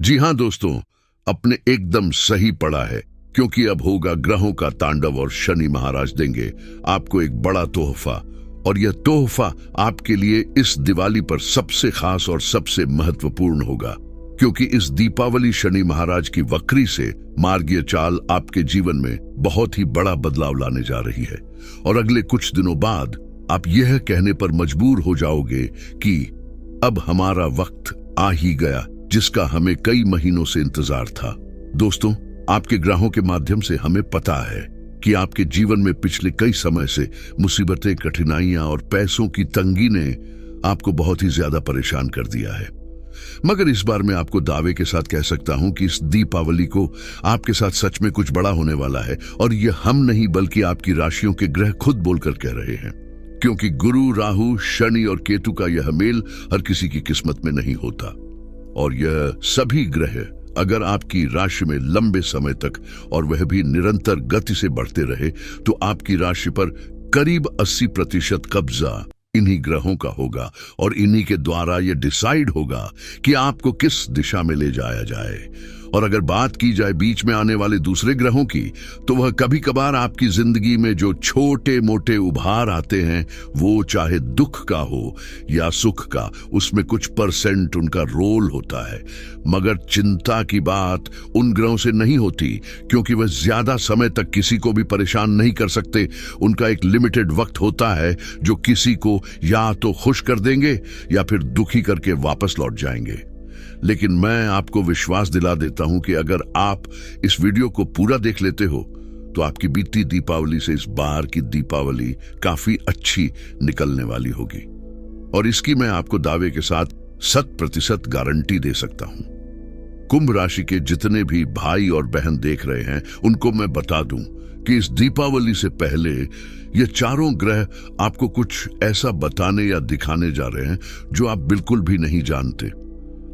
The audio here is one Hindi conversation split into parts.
जी हाँ दोस्तों, अपने एकदम सही पड़ा है, क्योंकि अब होगा ग्रहों का तांडव और शनि महाराज देंगे आपको एक बड़ा तोहफा। और यह तोहफा आपके लिए इस दिवाली पर सबसे खास और सबसे महत्वपूर्ण होगा, क्योंकि इस दीपावली शनि महाराज की वक्री से मार्गीय चाल आपके जीवन में बहुत ही बड़ा बदलाव लाने जा रही है। और अगले कुछ दिनों बाद आप यह कहने पर मजबूर हो जाओगे कि अब हमारा वक्त आ ही गया, जिसका हमें कई महीनों से इंतजार था। दोस्तों, आपके ग्रहों के माध्यम से हमें पता है कि आपके जीवन में पिछले कई समय से मुसीबतें, कठिनाइयां और पैसों की तंगी ने आपको बहुत ही ज्यादा परेशान कर दिया है। मगर इस बार मैं आपको दावे के साथ कह सकता हूं कि इस दीपावली को आपके साथ सच में कुछ बड़ा होने वाला है। और यह हम नहीं बल्कि आपकी राशियों के ग्रह खुद बोलकर कह रहे हैं, क्योंकि गुरु, राहु, शनि और केतु का यह मेल हर किसी की किस्मत में नहीं होता। और यह सभी ग्रह अगर आपकी राशि में लंबे समय तक और वह भी निरंतर गति से बढ़ते रहे तो आपकी राशि पर करीब 80% कब्जा इन्हीं ग्रहों का होगा। और इन्हीं के द्वारा यह डिसाइड होगा कि आपको किस दिशा में ले जाया जाए। और अगर बात की जाए बीच में आने वाले दूसरे ग्रहों की, तो वह कभी कभार आपकी जिंदगी में जो छोटे मोटे उभार आते हैं, वो चाहे दुख का हो या सुख का, उसमें कुछ परसेंट उनका रोल होता है। मगर चिंता की बात उन ग्रहों से नहीं होती, क्योंकि वह ज्यादा समय तक किसी को भी परेशान नहीं कर सकते। उनका एक लिमिटेड वक्त होता है जो किसी को या तो खुश कर देंगे या फिर दुखी करके वापस लौट जाएंगे। लेकिन मैं आपको विश्वास दिला देता हूं कि अगर आप इस वीडियो को पूरा देख लेते हो तो आपकी बीती दीपावली से इस बार की दीपावली काफी अच्छी निकलने वाली होगी। और इसकी मैं आपको दावे के साथ 100% गारंटी दे सकता हूं। कुंभ राशि के जितने भी भाई और बहन देख रहे हैं, उनको मैं बता दूं कि इस दीपावली से पहले ये चारों ग्रह आपको कुछ ऐसा बताने या दिखाने जा रहे हैं जो आप बिल्कुल भी नहीं जानते।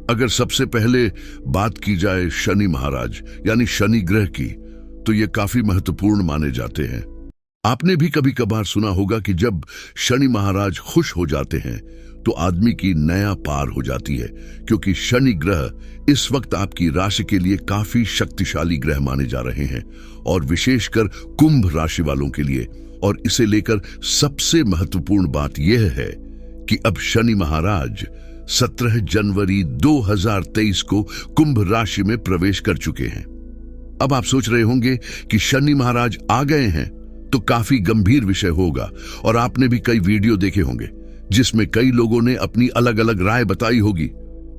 अगर सबसे पहले बात की जाए शनि महाराज यानी शनि ग्रह की, तो ये काफी महत्वपूर्ण माने जाते हैं। आपने भी कभी कभार सुना होगा कि जब शनि महाराज खुश हो जाते हैं तो आदमी की नया पार हो जाती है, क्योंकि शनि ग्रह इस वक्त आपकी राशि के लिए काफी शक्तिशाली ग्रह माने जा रहे हैं, और विशेषकर कुंभ राशि वालों के लिए। और इसे लेकर सबसे महत्वपूर्ण बात यह है कि अब शनि महाराज 17 जनवरी 2023 को कुंभ राशि में प्रवेश कर चुके हैं। अब आप सोच रहे होंगे कि शनि महाराज आ गए हैं तो काफी गंभीर विषय होगा, और आपने भी कई वीडियो देखे होंगे जिसमें कई लोगों ने अपनी अलग अलग राय बताई होगी।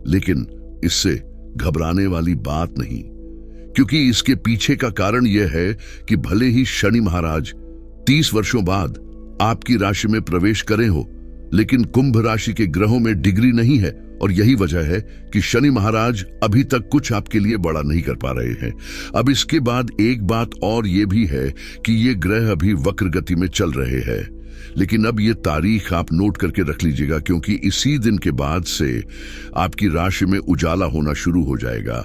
लेकिन इससे घबराने वाली बात नहीं, क्योंकि इसके पीछे का कारण यह है कि भले ही शनि महाराज 30 वर्षों बाद आपकी राशि में प्रवेश करें हो, लेकिन कुंभ राशि के ग्रहों में डिग्री नहीं है। और यही वजह है कि शनि महाराज अभी तक कुछ आपके लिए बड़ा नहीं कर पा रहे हैं। अब इसके बाद एक बात और ये भी है कि ये ग्रह अभी वक्र गति में चल रहे हैं। लेकिन अब ये तारीख आप नोट करके रख लीजिएगा, क्योंकि इसी दिन के बाद से आपकी राशि में उजाला होना शुरू हो जाएगा,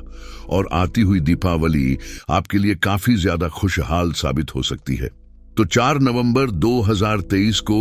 और आती हुई दीपावली आपके लिए काफी ज्यादा खुशहाल साबित हो सकती है। तो 4 नवंबर 2023 को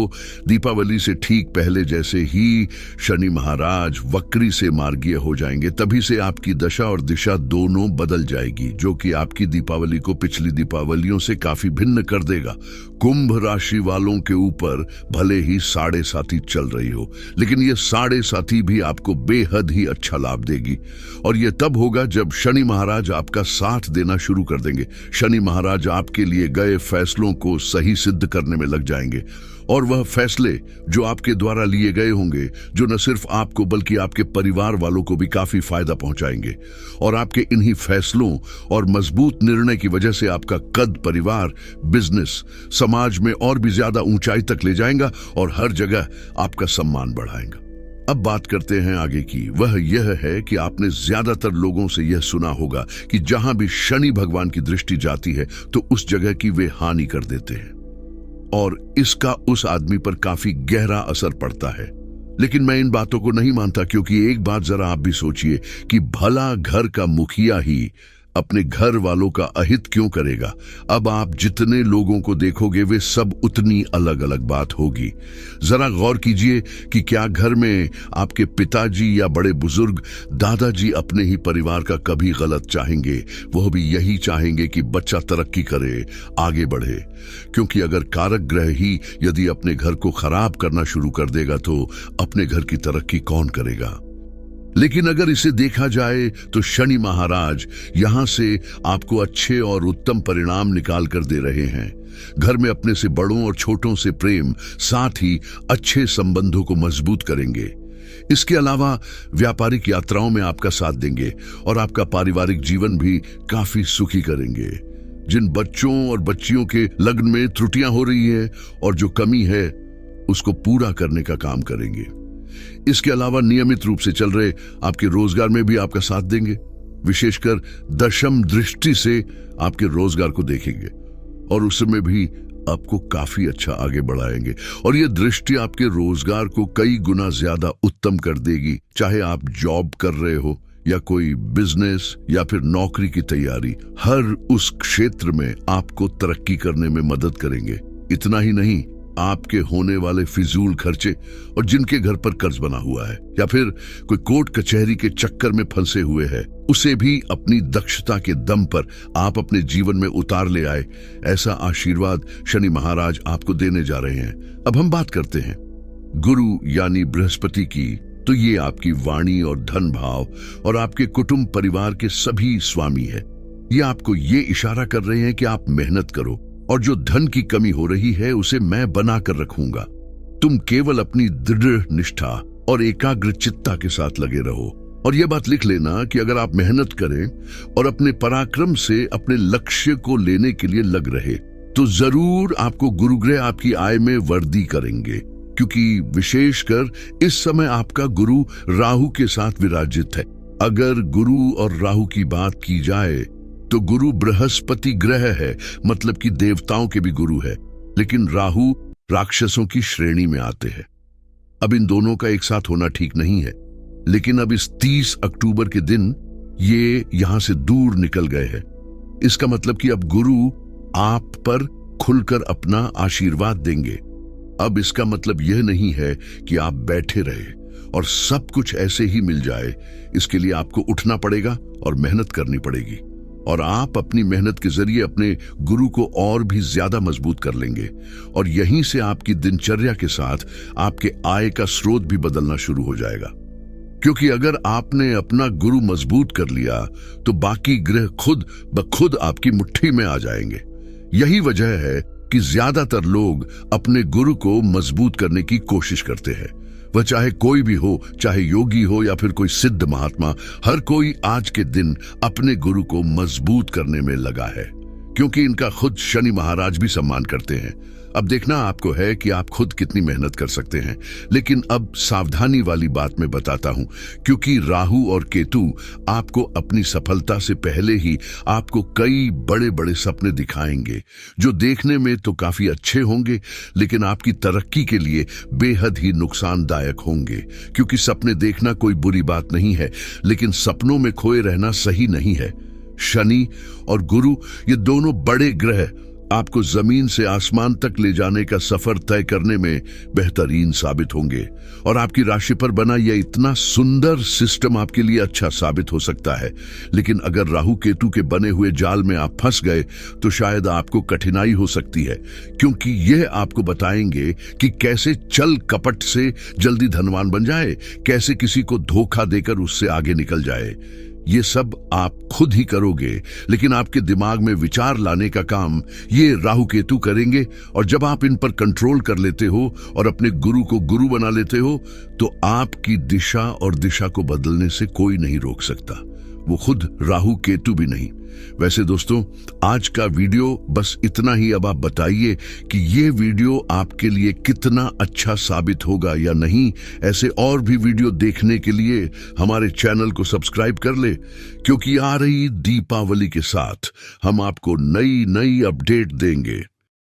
दीपावली से ठीक पहले जैसे ही शनि महाराज वक्री से मार्गीय हो जाएंगे, तभी से आपकी दशा और दिशा दोनों बदल जाएगी, जो कि आपकी दीपावली को पिछली दीपावलियों से काफी भिन्न कर देगा। कुंभ राशि वालों के ऊपर भले ही 7.5 चल रही हो, लेकिन ये 7.5 भी आपको बेहद ही अच्छा लाभ देगी। और ये तब होगा जब शनि महाराज आपका साथ देना शुरू कर देंगे। शनि महाराज आपके लिए गए फैसलों को सही सिद्ध करने में लग जाएंगे, और वह फैसले जो आपके द्वारा लिए गए होंगे, जो न सिर्फ आपको बल्कि आपके परिवार वालों को भी काफी फायदा पहुंचाएंगे। और आपके इन्हीं फैसलों और मजबूत निर्णय की वजह से आपका कद परिवार, बिजनेस, समाज में और भी ज्यादा ऊंचाई तक ले जाएगा, और हर जगह आपका सम्मान बढ़ाएगा। अब बात करते हैं आगे की। वह यह है कि आपने ज्यादातर लोगों से यह सुना होगा कि जहां भी शनि भगवान की दृष्टि जाती है तो उस जगह की वे हानि कर देते हैं, और इसका उस आदमी पर काफी गहरा असर पड़ता है। लेकिन मैं इन बातों को नहीं मानता, क्योंकि एक बात जरा आप भी सोचिए कि भला घर का मुखिया ही अपने घर वालों का अहित क्यों करेगा? अब आप जितने लोगों को देखोगे वे सब उतनी अलग अलग बात होगी। जरा गौर कीजिए कि क्या घर में आपके पिताजी या बड़े बुजुर्ग दादाजी अपने ही परिवार का कभी गलत चाहेंगे? वह भी यही चाहेंगे कि बच्चा तरक्की करे, आगे बढ़े। क्योंकि अगर कारक ग्रह ही यदि अपने घर को खराब करना शुरू कर देगा तो अपने घर की तरक्की कौन करेगा? लेकिन अगर इसे देखा जाए तो शनि महाराज यहां से आपको अच्छे और उत्तम परिणाम निकाल कर दे रहे हैं। घर में अपने से बड़ों और छोटों से प्रेम, साथ ही अच्छे संबंधों को मजबूत करेंगे। इसके अलावा व्यापारिक यात्राओं में आपका साथ देंगे और आपका पारिवारिक जीवन भी काफी सुखी करेंगे। जिन बच्चों और बच्चियों के लग्न में त्रुटियां हो रही है और जो कमी है उसको पूरा करने का काम करेंगे। इसके अलावा नियमित रूप से चल रहे आपके रोजगार में भी आपका साथ देंगे। विशेषकर दशम दृष्टि से आपके रोजगार को देखेंगे और उसमें भी आपको काफी अच्छा आगे बढ़ाएंगे। और यह दृष्टि आपके रोजगार को कई गुना ज्यादा उत्तम कर देगी। चाहे आप जॉब कर रहे हो या कोई बिजनेस या फिर नौकरी की तैयारी, हर उस क्षेत्र में आपको तरक्की करने में मदद करेंगे। इतना ही नहीं, आपके होने वाले फिजूल खर्चे और जिनके घर पर कर्ज बना हुआ है या फिर कोई कोर्ट कचहरी के चक्कर में फंसे हुए हैं, उसे भी अपनी दक्षता के दम पर आप अपने जीवन में उतार ले आए, ऐसा आशीर्वाद शनि महाराज आपको देने जा रहे हैं। अब हम बात करते हैं गुरु यानी बृहस्पति की। तो ये आपकी वाणी और धन भाव और आपके कुटुंब परिवार के सभी स्वामी है। ये आपको ये इशारा कर रहे हैं कि आप मेहनत करो और जो धन की कमी हो रही है उसे मैं बना कर रखूंगा। तुम केवल अपनी दृढ़ निष्ठा और एकाग्र चित्ता के साथ लगे रहो। और यह बात लिख लेना कि अगर आप मेहनत करें और अपने पराक्रम से अपने लक्ष्य को लेने के लिए लग रहे तो जरूर आपको गुरुग्रह आपकी आय में वृद्धि करेंगे। क्योंकि विशेषकर इस समय आपका गुरु राहु के साथ विराजित है। अगर गुरु और राहु की बात की जाए तो गुरु बृहस्पति ग्रह है, मतलब कि देवताओं के भी गुरु है, लेकिन राहु राक्षसों की श्रेणी में आते हैं। अब इन दोनों का एक साथ होना ठीक नहीं है, लेकिन अब इस 30 अक्टूबर के दिन ये यहां से दूर निकल गए हैं। इसका मतलब कि अब गुरु आप पर खुलकर अपना आशीर्वाद देंगे। अब इसका मतलब यह नहीं है कि आप बैठे रहे और सब कुछ ऐसे ही मिल जाए। इसके लिए आपको उठना पड़ेगा और मेहनत करनी पड़ेगी और आप अपनी मेहनत के जरिए अपने गुरु को और भी ज्यादा मजबूत कर लेंगे। और यहीं से आपकी दिनचर्या के साथ आपके आय का स्रोत भी बदलना शुरू हो जाएगा। क्योंकि अगर आपने अपना गुरु मजबूत कर लिया तो बाकी ग्रह खुद ब खुद आपकी मुट्ठी में आ जाएंगे। यही वजह है कि ज्यादातर लोग अपने गुरु को मजबूत करने की कोशिश करते हैं। वह चाहे कोई भी हो, चाहे योगी हो या फिर कोई सिद्ध महात्मा, हर कोई आज के दिन अपने गुरु को मजबूत करने में लगा है, क्योंकि इनका खुद शनि महाराज भी सम्मान करते हैं। अब देखना आपको है कि आप खुद कितनी मेहनत कर सकते हैं। लेकिन अब सावधानी वाली बात मैं बताता हूं, क्योंकि राहु और केतु आपको अपनी सफलता से पहले ही आपको कई बड़े बड़े सपने दिखाएंगे, जो देखने में तो काफी अच्छे होंगे लेकिन आपकी तरक्की के लिए बेहद ही नुकसानदायक होंगे। क्योंकि सपने देखना कोई बुरी बात नहीं है, लेकिन सपनों में खोए रहना सही नहीं है। शनि और गुरु ये दोनों बड़े ग्रह आपको जमीन से आसमान तक ले जाने का सफर तय करने में बेहतरीन साबित होंगे। और आपकी राशि पर बना यह इतना सुंदर सिस्टम आपके लिए अच्छा साबित हो सकता है। लेकिन अगर राहु केतु के बने हुए जाल में आप फंस गए तो शायद आपको कठिनाई हो सकती है, क्योंकि यह आपको बताएंगे कि कैसे चल कपट से जल्दी धनवान बन जाए, कैसे किसी को धोखा देकर उससे आगे निकल जाए। ये सब आप खुद ही करोगे, लेकिन आपके दिमाग में विचार लाने का काम ये राहु केतु करेंगे। और जब आप इन पर कंट्रोल कर लेते हो और अपने गुरु को गुरु बना लेते हो तो आपकी दिशा और दिशा को बदलने से कोई नहीं रोक सकता, वो खुद राहु केतु भी नहीं। वैसे दोस्तों, आज का वीडियो बस इतना ही। अब आप बताइए कि ये वीडियो आपके लिए कितना अच्छा साबित होगा या नहीं। ऐसे और भी वीडियो देखने के लिए हमारे चैनल को सब्सक्राइब कर ले, क्योंकि आ रही दीपावली के साथ हम आपको नई नई अपडेट देंगे।